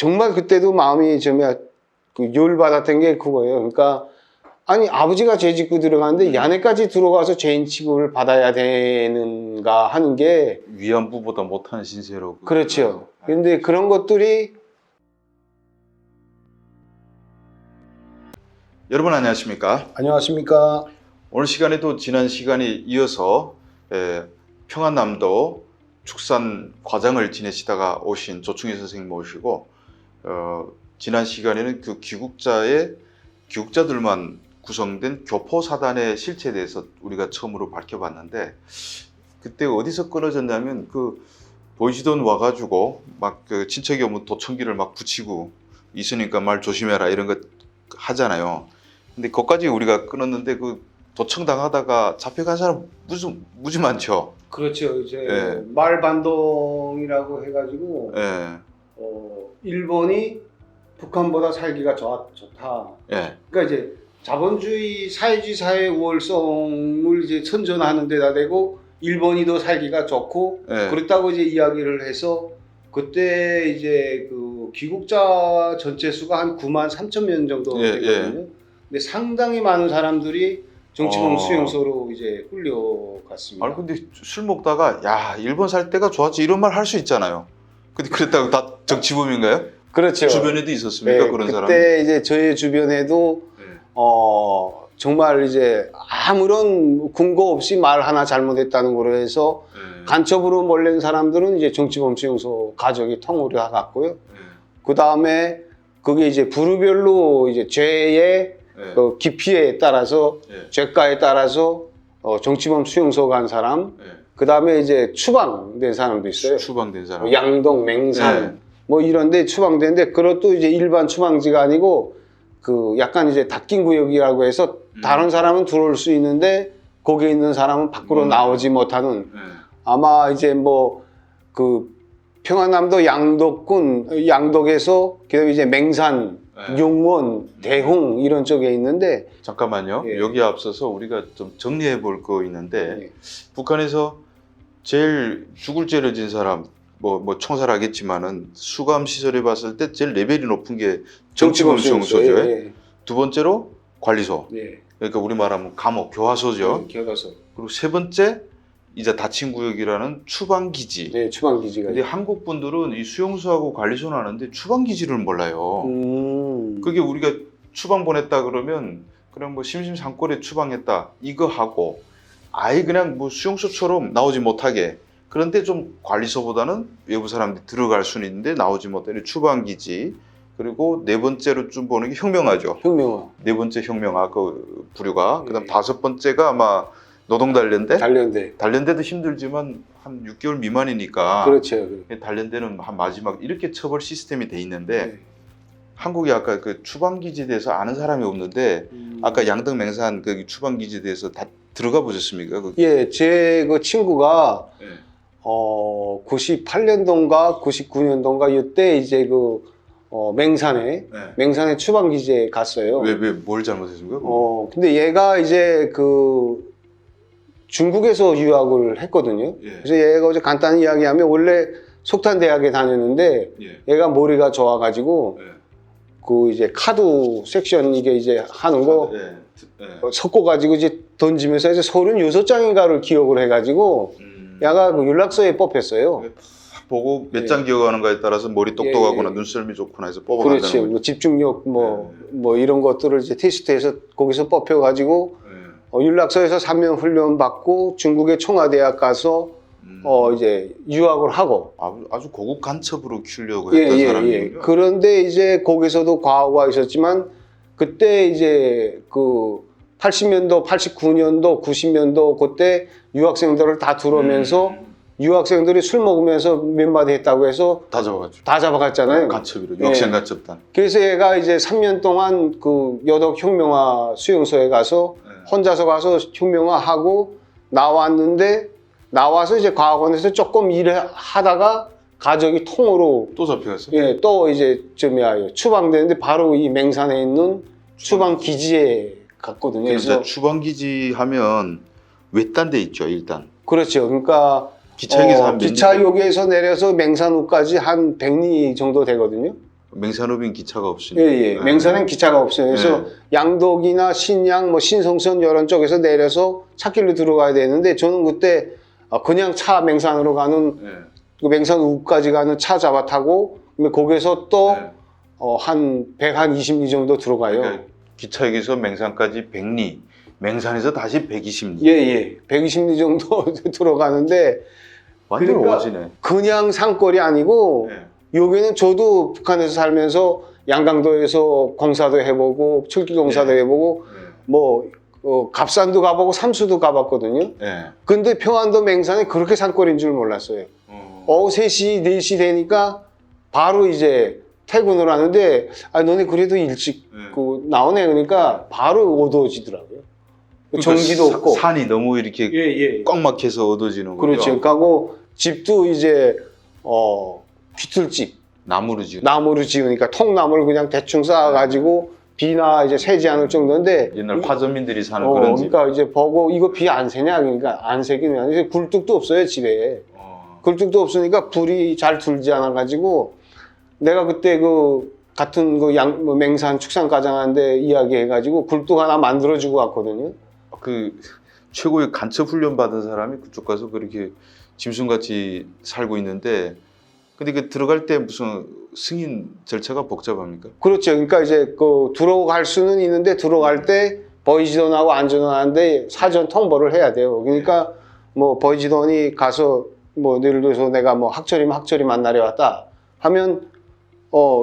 정말 그때도 마음이 좀 열받았던 게 그거예요. 그러니까 아니 아버지가 죄 짓고 들어가는데 야네까지 들어가서 죄인 취급을 받아야 되는가 하는 게 위안부보다 못한 신세로. 그렇죠. 근데 그런 것들이 여러분 안녕하십니까? 안녕하십니까? 오늘 시간에도 지난 시간에 이어서 평안남도 축산 과장을 지내시다가 오신 조충희 선생님 모시고 지난 시간에는 그 귀국자들만 구성된 교포사단의 실체에 대해서 우리가 처음으로 밝혀봤는데, 그때 어디서 끊어졌냐면 그 보이시돈 와가지고 막 그 친척이 오면 도청기를 막 붙이고 있으니까 말 조심해라 이런 거 하잖아요. 근데 거기까지 우리가 끊었는데 그 도청 당하다가 잡혀간 사람 무지 많죠. 그렇죠. 이제 예. 말반동이라고 해가지고 예. 일본이 북한보다 살기가 좋다. 예. 그러니까 이제 자본주의 사회주의 사회 우월성을 이제 선전하는 데다 대고 일본이 더 살기가 좋고 예. 그렇다고 이제 이야기를 해서 그때 이제 그 귀국자 전체 수가 한 9만 3천 명 정도 예, 되거든요. 근데 상당히 많은 사람들이 정치범 수용소로 이제 끌려갔습니다. 아니 근데 술 먹다가 야 일본 살 때가 좋았지 이런 말 할 수 있잖아요. 근데 그랬다고 다 정치범인가요? 그렇죠. 주변에도 있었습니까? 네, 그런 그때 사람? 그때 이제 저희 주변에도 네. 정말 이제 아무런 근거 없이 말 하나 잘못했다는 거로 해서 네. 간첩으로 몰린 사람들은 이제 정치범 수용소 가족이 통으로 다 갔고요. 네. 그 다음에 그게 이제 부류별로 이제 죄의 네. 그 깊이에 따라서 네. 죄가에 따라서 정치범 수용소 간 사람, 네. 그 다음에 이제 추방된 사람도 있어요. 추방된 사람. 뭐 양동, 맹산 네. 뭐 이런데 추방되는데 그것도 이제 일반 추방지가 아니고 그 약간 이제 닫힌 구역이라고 해서 다른 사람은 들어올 수 있는데 거기에 있는 사람은 밖으로 나오지 못하는, 네. 아마 이제 뭐 그 평안남도 양덕군 양덕에서 그다음에 이제 맹산, 네. 용원, 대홍 이런 쪽에 있는데 잠깐만요. 예. 여기 앞서서 우리가 좀 정리해 볼 거 있는데 예. 북한에서 제일 죽을 죄를 진 사람 뭐 총살하겠지만은 수감 시설에 봤을 때 제일 레벨이 높은 게 정치범 수용소죠. 예. 두 번째로 관리소. 예. 그러니까 우리 말하면 감옥, 교화소죠. 교도소. 그리고 세 번째 이제 닫힌 구역이라는 추방기지. 네, 추방기지가. 근데 한국 분들은 이 수용소하고 관리소는 아는데 추방기지를 몰라요. 그게 우리가 추방 보냈다 그러면 그냥 뭐 심심산골에 추방했다 이거 하고 아예 그냥 뭐 수용소처럼 나오지 못하게, 그런데 좀 관리소보다는 외부 사람들이 들어갈 수는 있는데 나오지 못하는 추방기지. 그리고 네 번째로 좀 보는 게 혁명화죠. 혁명화. 네 번째 혁명화 그 부류가. 그다음 예. 다섯 번째가 아마 노동단련대. 단련대. 단련대도 힘들지만 한 6개월 미만이니까. 그렇죠. 단련대는 한 마지막 이렇게 처벌 시스템이 돼 있는데 네. 한국이 아까 그 추방기지에 대해서 아는 사람이 없는데 아까 양덕 맹산 그 추방기지에 대해서 다 들어가 보셨습니까? 예, 제 그 친구가 네. 98년도인가 99년도인가 이때 이제 그 맹산에 추방기지에 갔어요. 왜 뭘 잘못했습니까? 근데 얘가 이제 그 중국에서 유학을 했거든요. 예. 그래서 얘가 이제 간단히 이야기하면 원래 속탄 대학에 다녔는데 예. 얘가 머리가 좋아가지고 예. 그 이제 카드 섹션 이게 이제 하는 거 예. 예. 섞어가지고 이제 던지면서 이제 36장인가를 기억을 해가지고 얘가 그 연락서에 뽑혔어요. 보고 몇 예. 장 기억하는가에 따라서 머리 똑똑하거나 예. 눈썰미 좋거나 해서 뽑아간다는 그렇지. 거죠. 뭐 집중력 뭐 이런 것들을 이제 테스트해서 거기서 뽑혀가지고 연락소에서 3년 훈련 받고 중국의 청와대학 가서 이제 유학을 하고. 아주 고급 간첩으로 키우려고 했던 사람이에요. 그런데 이제 거기서도 과오가 있었지만 그때 이제 그 80년도, 89년도, 90년도 그때 유학생들을 다 들어오면서 유학생들이 술 먹으면서 몇 마디 했다고 해서 다 잡아갔죠. 다 잡아갔잖아요. 간첩이로 유학생 예. 간첩단. 그래서 얘가 이제 3년 동안 그 여덕 혁명화 수용소에 가서 혼자서 가서 혁명화하고 나왔는데 나와서 이제 과학원에서 조금 일을 하다가 가족이 통으로 또 잡혀갔어요? 예, 또 이제 추방되는데 바로 이 맹산에 있는 추방 기지에 갔거든요. 그래서 추방기지 하면 외딴 데 있죠, 일단. 그렇죠. 그러니까 기차역에서 한 몇 리? 기차역에서 내려서 맹산호까지 한 100리 정도 되거든요. 맹산읍인 기차가 없으니까. 예. 맹산엔 기차가 없어요. 그래서 양덕이나 신양, 뭐 신성선 이런 쪽에서 내려서 찾길로 들어가야 되는데 저는 그때 그냥 차 맹산으로 가는 그 맹산 우까지 가는 차 잡아 타고 거기서 또 한 120리 정도 들어가요. 그러니까 기차역에서 맹산까지 100리, 맹산에서 다시 120리. 예. 120리 정도 들어가는데 완전 그러니까 오지네. 그냥 산골이 아니고 여기는 저도 북한에서 살면서 양강도에서 공사도 해보고 철길 공사도 해보고 뭐 갑산도 가보고 삼수도 가봤거든요. 근데 평안도 맹산이 그렇게 산골인 줄 몰랐어요. 오후 3시, 4시 되니까 바로 이제 퇴근을 하는데 너네 그래도 일찍 나오네. 그러니까 바로 어두워지더라고요. 그러니까 전기도 없고. 산이 너무 이렇게 꽉 막혀서 어두워지는 거죠. 그렇죠. 그러니까 집도 이제 귀틀집 나무로 지으니까 통나무를 그냥 대충 쌓아가지고 비나 이제 새지 않을 정도인데 옛날 화전민들이 사는 그런 집. 그러니까 이제 보고 이거 비 안 새냐 그러니까 안 새기는 아니고 굴뚝도 없어요 집에. 굴뚝도 없으니까 불이 잘 들지 않아 가지고 내가 그때 그 같은 그 맹산 축산과장한테 이야기해 가지고 굴뚝 하나 만들어 주고 왔거든요. 그 최고의 간첩 훈련 받은 사람이 그쪽 가서 그렇게 짐승같이 살고 있는데 근데 그 들어갈 때 무슨 승인 절차가 복잡합니까? 그렇죠. 그러니까 이제 그 들어갈 수는 있는데 들어갈 때 보이지돈하고 안전하는데 사전 통보를 해야 돼요. 그러니까 뭐 보이지돈이 가서 뭐 예를 들어서 내가 뭐 학철이면 학철이 만나러 왔다 하면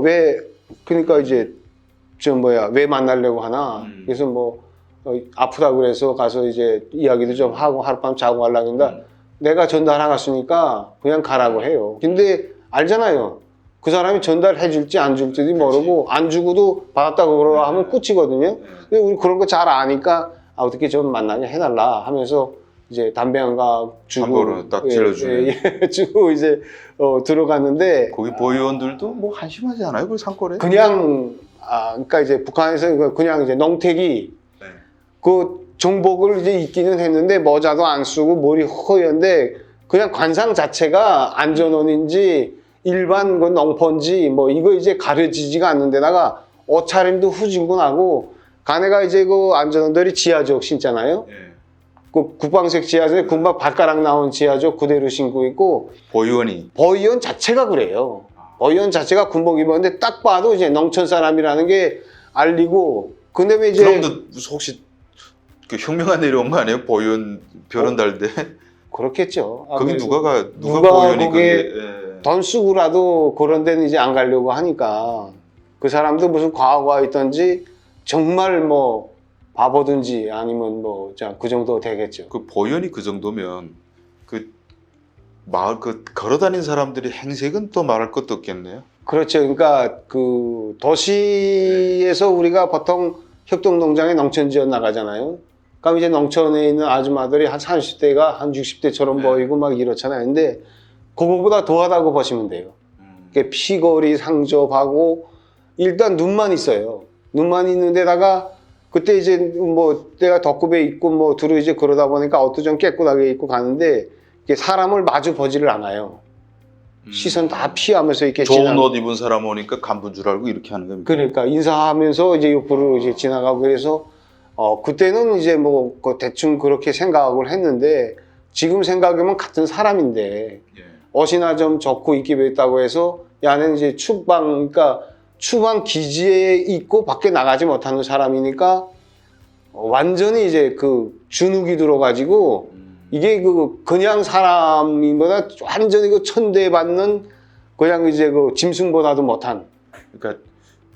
왜 그러니까 이제 왜 만나려고 하나 그래서 뭐 아프다 그래서 가서 이제 이야기도 좀 하고 하룻밤 자고 가려고 한다. 내가 전달하갔으니까 그냥 가라고 해요. 근데 알잖아요. 그 사람이 전달해 줄지 안 줄지도 모르고 안 주고도 받았다고 그러라 하면 끝이거든요. 근데 우리 그런 거 잘 아니까 어떻게 좀 만나게 해달라 하면서 이제 담배 한 가 주고 딱 질러주네. 주고 이제 들어갔는데 거기 보위원들도 뭐 한심하지 않아요? 그 산골에? 그냥 그러니까 이제 북한에서 그냥 이제 농택이 그 정복을 이제 입기는 했는데 모자도 안 쓰고 머리 허연데 그냥 관상 자체가 안전원인지 일반 그 농포인지 뭐 이거 이제 가려지지가 않는 데다가 옷차림도 후진군하고 가네가 이제 그 안전원들이 지하적 신잖아요. 그 국방색 지하적 군박 발가락 나온 지하적 그대로 신고 있고 보위원 자체가 그래요. 보위원 자체가 군복 입었는데 딱 봐도 이제 농촌 사람이라는 게 알리고 근데 왜 이제 그럼도 혹시 그 혁명안 내려온 거 아니에요? 보위원 별은 달대. 그렇겠죠. 거기 누가 보위원이 거기에 돈 쓰고라도 그런 데는 이제 안 가려고 하니까 그 사람도 무슨 과거가 있던지 정말 뭐 바보든지 아니면 뭐 그 정도 되겠죠. 그 보위원이 그 정도면 그 마을 그 걸어다닌 사람들이 행색은 또 말할 것도 없겠네요. 그렇죠. 그러니까 그 도시에서 우리가 보통 협동농장에 농촌 지원 나가잖아요. 그럼 이제 농촌에 있는 아줌마들이 한 30대가 한 60대처럼 보이고 막 이렇잖아요. 근데 그거보다 더하다고 보시면 돼요. 피골이 상접하고 일단 눈만 있어요. 눈만 있는 데다가 그때 이제 뭐 내가 덕급에 있고 뭐 두루 이제 그러다 보니까 옷도 좀 깨끗하게 입고 가는데 사람을 마주 보지를 않아요. 시선 다 피하면서 이렇게 좋은 옷 입은 사람 오니까 간부인 줄 알고 이렇게 하는 겁니다. 그러니까 인사하면서 이제 옆으로 이제 지나가고 그래서 그때는 이제 뭐 대충 그렇게 생각을 했는데 지금 생각하면 같은 사람인데 옷이나 좀 좋고 입기 있다고 해서 야는 이제 그러니까 추방 기지에 있고 밖에 나가지 못하는 사람이니까 완전히 이제 그 주눅이 들어가지고 이게 그냥 사람보다 완전히 그 천대받는 그냥 이제 그 짐승보다도 못한. 그러니까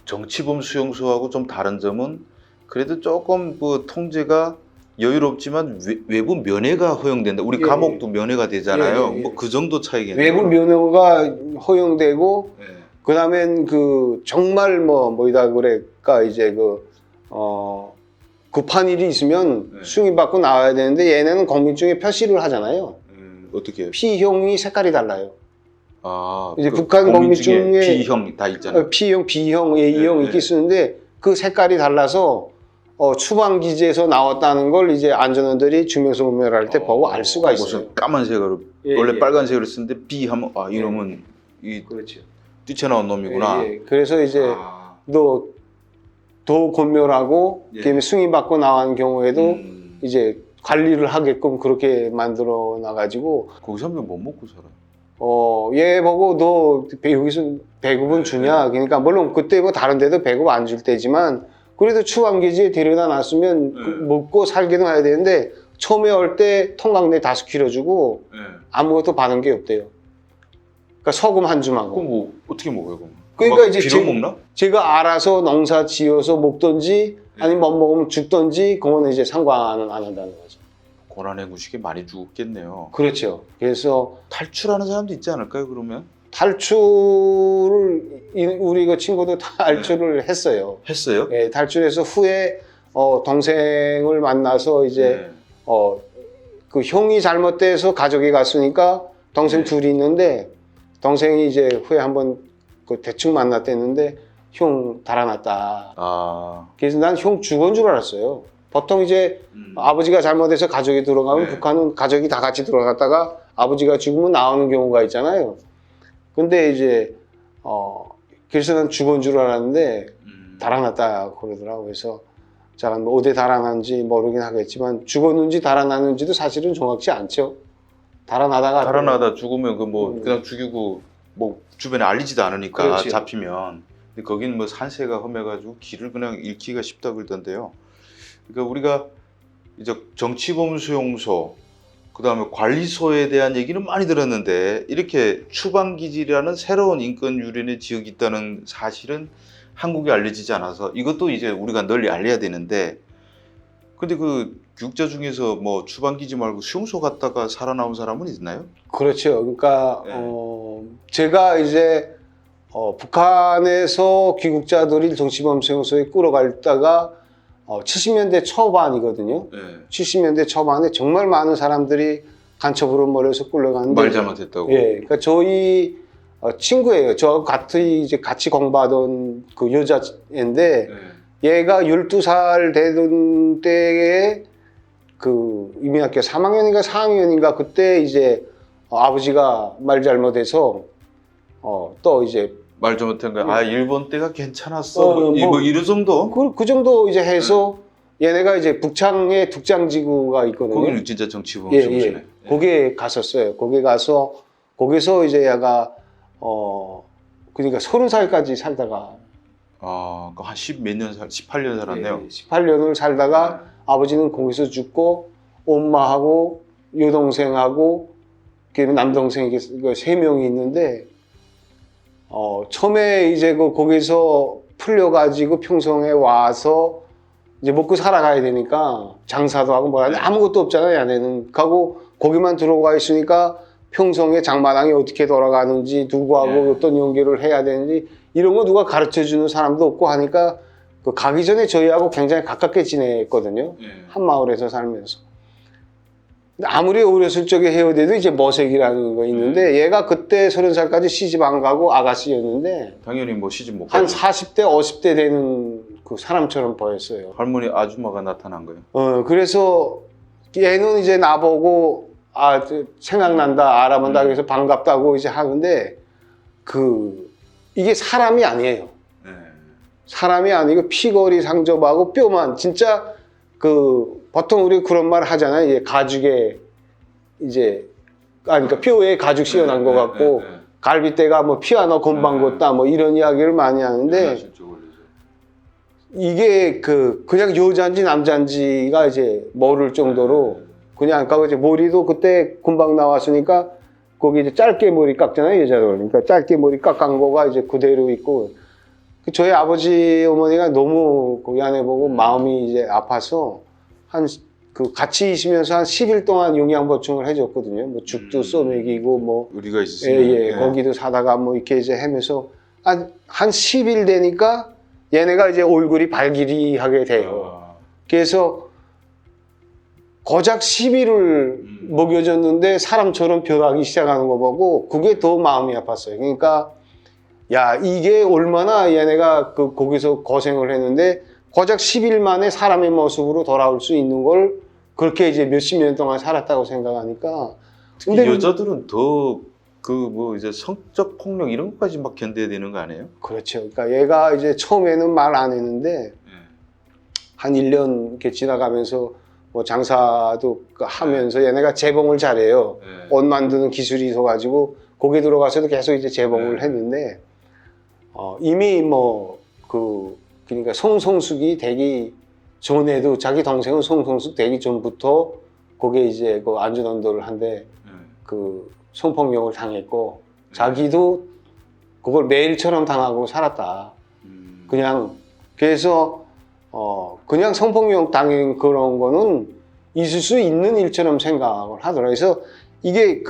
정치범 수용소하고 좀 다른 점은 그래도 조금 그 통제가 여유롭지만 외부 면회가 허용된다. 우리 감옥도 면회가 되잖아요. 뭐 그 정도 차이겠네요. 외부 면회가 허용되고 그다음엔 그 정말 뭐이다 그럴까 이제 급한 일이 있으면 승인받고 나와야 되는데 얘네는 공민증에 표시를 하잖아요. 어떻게? P형이 색깔이 달라요. 이제 그 북한 공민증에 B형 다 있잖아요. P형, B형, A형 이렇게 쓰는데 그 색깔이 달라서 추방 기지에서 나왔다는 걸 이제 안전원들이 증명서 구매할 때 보고 알 수가 있어요. 무슨 까만색으로 원래 빨간색으로 쓰는데 B 하면 이놈은 그렇죠. 뛰쳐나온 놈이구나. 예, 예. 그래서 이제 아, 도 곤멸하고 예. 그다음에 승인 받고 나간 경우에도 이제 관리를 하게끔 그렇게 만들어 놔가지고 거기서 하면 못 먹고 살아. 얘 보고 너 여기서 배급은 네, 주냐? 그러니까 물론 그때 뭐 다른 데도 배급 안 줄 때지만 그래도 추방기지에 데려다 놨으면 네. 먹고 살기는 해야 되는데 처음에 올 때 통강내 5kg 주고 네. 아무것도 받은 게 없대요. 그러니까 소금 한 줌하고. 그럼 뭐 어떻게 먹어요? 그럼? 그러니까 막 이제 빌어 먹나? 제가 알아서 농사 지어서 먹던지 네. 아니면 못 먹으면 죽던지 그거는 이제 상관은 안 한다는 거죠. 고난의 구식에 많이 죽었겠네요. 그렇죠. 그래서 탈출하는 사람도 있지 않을까요? 그러면 탈출을 우리 그 친구도 탈출을 했어요. 했어요? 예, 탈출해서 후에 동생을 만나서 이제 네. 그 형이 잘못돼서 가족이 갔으니까 동생 네. 둘이 있는데 동생이 이제 후에 한번 그 대충 만났댔는데 형 달아났다. 아, 그래서 난 형 죽은 줄 알았어요. 보통 이제 아버지가 잘못해서 가족이 들어가면 네. 북한은 가족이 다 같이 들어갔다가 아버지가 죽으면 나오는 경우가 있잖아요. 근데 이제 그래서 난 죽은 줄 알았는데 달아났다 그러더라고. 그래서 제가 뭐 어디 달아난지 모르긴 하겠지만 죽었는지 달아났는지도 사실은 정확치 않죠. 달아나다 죽으면 그 뭐 음. 그냥 죽이고 뭐 주변에 알리지도 않으니까 그렇죠. 잡히면. 근데 거기는 뭐 산세가 험해가지고 길을 그냥 잃기가 쉽다 그러던데요. 그러니까 우리가 이제 정치범수용소 그다음에 관리소에 대한 얘기는 많이 들었는데 이렇게 추방기지라는 새로운 인권 유린의 지역이 있다는 사실은 한국에 알려지지 않아서 이것도 이제 우리가 널리 알려야 되는데 근데 그 교육자 중에서 뭐 추방기지 말고 수용소 갔다가 살아나온 사람은 있나요? 그렇죠. 그러니까 네. 제가 이제 북한에서 귀국자들이 정치범수용소에 끌어갔다가 70년대 초반이거든요. 네. 70년대 초반에 정말 많은 사람들이 간첩으로 몰려서 끌려갔는데 말 잘못했다고. 예, 그러니까 저희 친구예요. 저 같이 공부하던 그 여자인데 네. 얘가 12살 되던 때에 그 이민학교 3학년인가 4학년인가 그때 이제 아버지가 말 잘못해서 또 이제 말 잘못한 거야. 아 일본 때가 괜찮았어. 뭐 뭐 이런 정도? 그 정도 이제 해서 얘네가 이제 북창에 tuk장지구가 있거든요. 거기는 진짜 정치범 예, 수용소네. 예. 거기에 갔었어요. 거기 가서 거기서 이제 얘가 그러니까 30살까지 살다가 한 10 몇 년 18년 살았네요. 18년을 살다가 아버지는 거기서 죽고 엄마하고 여동생하고 그다음에 남동생이 3명이 있는데 처음에 이제 거기서 풀려가지고 평성에 와서 이제 먹고 살아가야 되니까 장사도 하고 뭐라 아무것도 없잖아요. 얘네는 하고 거기만 들어가 있으니까 평성에 장마당이 어떻게 돌아가는지 누구하고 어떤 연결을 해야 되는지 이런 거 누가 가르쳐주는 사람도 없고 하니까 그 가기 전에 저희하고 굉장히 가깝게 지냈거든요. 한 마을에서 살면서. 근데 아무리 어렸을 적에 헤어대도 이제 머색이라는 거 있는데 얘가 그때 30살까지 시집 안 가고 아가씨였는데 당연히 뭐 시집 못 한 가죠. 40대, 50대 되는 그 사람처럼 보였어요. 할머니 아줌마가 나타난 거예요. 그래서 얘는 이제 나보고 생각난다, 알아본다 그래서 반갑다고 이제 하는데 이게 사람이 아니에요. 네. 사람이 아니고 피골이 상접하고 뼈만 진짜 보통 우리 그런 말 하잖아요. 이제 가죽에 그러니까 뼈에 가죽 씌워난 것 같고 갈비뼈가 뭐 피아노 건반 걷다 뭐 이런 이야기를 많이 하는데 이게 그냥 여자인지 남자인지가 이제 모를 정도로 그냥 아까 이제 머리도 그때 금방 나왔으니까 거기 이제 짧게 머리 깎잖아요 여자들. 그러니까 짧게 머리 깎은 거가 이제 그대로 있고 저희 아버지 어머니가 너무 거기 안에 보고 마음이 이제 아파서 같이 있으면서 한 10일 동안 영양 보충을 해줬거든요. 뭐 죽도 써먹이고 뭐 우리가 있으면 거기도 사다가 뭐 이렇게 이제 하면서 한 10일 되니까 얘네가 이제 얼굴이 발길이하게 돼요. 그래서 고작 10일을 먹여줬는데 사람처럼 변하기 시작하는 거 보고 그게 더 마음이 아팠어요. 그러니까 야 이게 얼마나 얘네가 거기서 고생을 했는데 고작 10일 만에 사람의 모습으로 돌아올 수 있는 걸 그렇게 이제 몇십 년 동안 살았다고 생각하니까 특히 여자들은 더 그 뭐 이제 성적 폭력 이런 것까지 막 견뎌야 되는 거 아니에요? 그렇죠. 그러니까 얘가 이제 처음에는 말 안 했는데 한 1년 이렇게 지나가면서 뭐 장사도 하면서 얘네가 재봉을 잘해요. 네. 옷 만드는 기술이 있어가지고 거기 들어가서도 계속 이제 재봉을 네. 했는데 이미 뭐 그러니까 송성숙이 되기 전에도 자기 동생은 송성숙 되기 전부터 거기에 이제 그 안전운동을 한데 그 성폭력을 당했고 자기도 그걸 매일처럼 당하고 살았다. 그냥 그래서 그냥 성폭력 당한 그런 거는 있을 수 있는 일처럼 생각을 하더라고요. 그래서 이게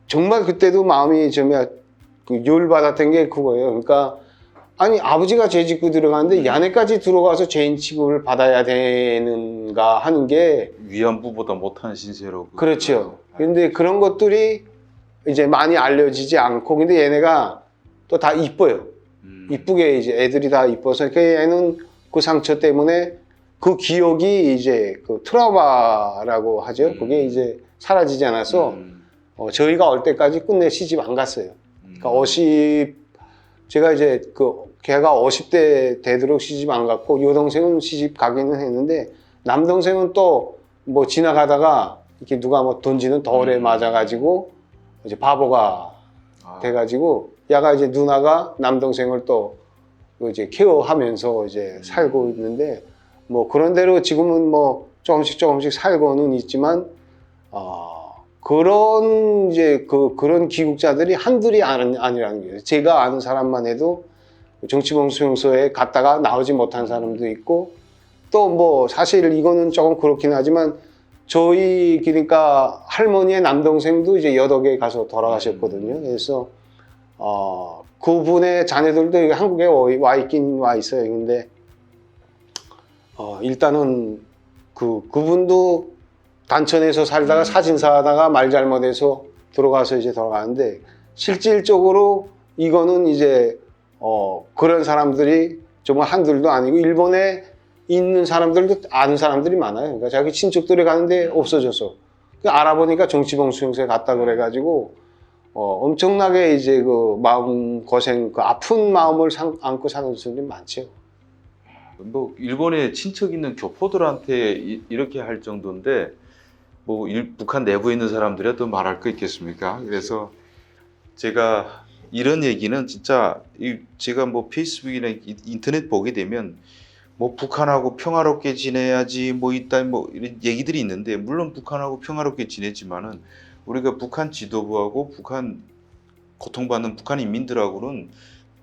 정말 그때도 마음이 좀 열받았던 게 그거예요. 그러니까 아니 아버지가 죄 짓고 들어가는데 야네까지 들어가서 죄인 취급을 받아야 되는가 하는 게 위안부보다 못한 신세로. 그렇죠. 근데 그런 것들이 이제 많이 알려지지 않고 근데 얘네가 또 다 이뻐요. 이쁘게 이제 애들이 다 이뻐서 그 얘는 그 상처 때문에 그 기억이 이제 그 트라우마라고 하죠. 그게 이제 사라지지 않아서 저희가 올 때까지 끝내 시집 안 갔어요. 그러니까 제가 이제 걔가 50대 되도록 시집 안 갔고 여동생은 시집 가기는 했는데 남동생은 또 뭐 지나가다가 이렇게 누가 뭐 던지는 돌에 맞아가지고 이제 바보가 돼가지고 야가 이제 누나가 남동생을 또 이제 케어하면서 이제 살고 있는데 뭐 그런 대로 지금은 뭐 조금씩 살고는 있지만 그런 이제 그런 기국자들이 한둘이 아니라는 거예요. 제가 아는 사람만 해도 정치범수용소에 갔다가 나오지 못한 사람도 있고 또 뭐 사실 이거는 조금 그렇긴 하지만 저희 그러니까 할머니의 남동생도 이제 여덕에 가서 돌아가셨거든요. 그래서 그분의 자녀들도 한국에 와 있긴 와 있어요. 근데 일단은 그분도 단천에서 살다가 사진사 하다가 말 잘못해서 들어가서 이제 돌아가는데 실질적으로 이거는 이제 그런 사람들이 정말 한둘도 아니고 일본에 있는 사람들도 아는 사람들이 많아요. 그러니까 자기 친척들이 가는데 없어져서 알아보니까 정치범 수용소에 갔다 그래가지고 엄청나게 이제 그 마음 고생, 그 아픈 마음을 안고 사는 사람들이 많죠. 뭐 일본에 친척 있는 교포들한테 이렇게 할 정도인데 뭐 북한 내부에 있는 사람들이 또 말할 거 있겠습니까? 그래서 제가 이런 얘기는 진짜 제가 뭐 페이스북이나 인터넷 보게 되면 뭐 북한하고 평화롭게 지내야지 뭐 있다 뭐 이런 얘기들이 있는데 물론 북한하고 평화롭게 지내지만은 우리가 북한 지도부하고 북한 고통받는 북한 인민들하고는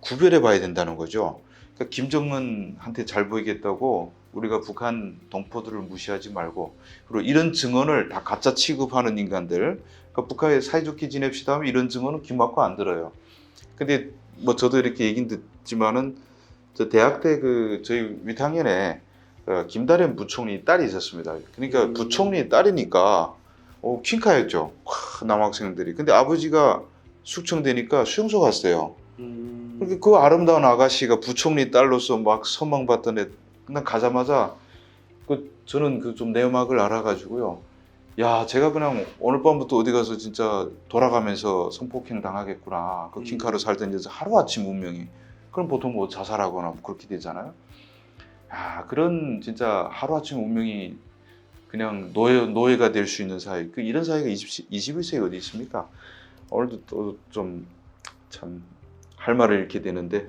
구별해 봐야 된다는 거죠. 그러니까 김정은한테 잘 보이겠다고 우리가 북한 동포들을 무시하지 말고 그리고 이런 증언을 다 가짜 취급하는 인간들 그러니까 북한에 사이좋게 지냅시다 하면 이런 증언은 귀 막고 안 들어요. 근데 뭐 저도 이렇게 얘기 듣지만은 저 대학 때 저희 위탁년에 김다련 부총리 딸이 있었습니다. 그러니까 부총리 딸이니까 퀸카였죠. 남학생들이. 근데 아버지가 숙청되니까 수용소 갔어요. 그러니까 그 아름다운 아가씨가 부총리 딸로서 막 선망받던 애, 그냥 가자마자 저는 좀 내막을 알아가지고요. 야, 제가 그냥 오늘 밤부터 어디 가서 진짜 돌아가면서 성폭행 당하겠구나. 그 킹카로 살던 여자 하루아침 운명이. 그럼 보통 뭐 자살하거나 뭐 그렇게 되잖아요. 야, 그런 진짜 하루아침 운명이 그냥 노예가 될 수 있는 사회. 이런 사회가 21세기 어디 있습니까? 오늘도 또 좀 참 할 말을 잃게 되는데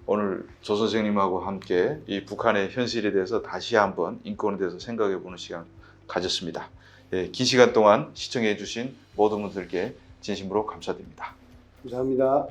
오늘 조 선생님하고 함께 이 북한의 현실에 대해서 다시 한번 인권에 대해서 생각해보는 시간 가졌습니다. 예, 긴 시간 동안 시청해 주신 모든 분들께 진심으로 감사드립니다. 감사합니다.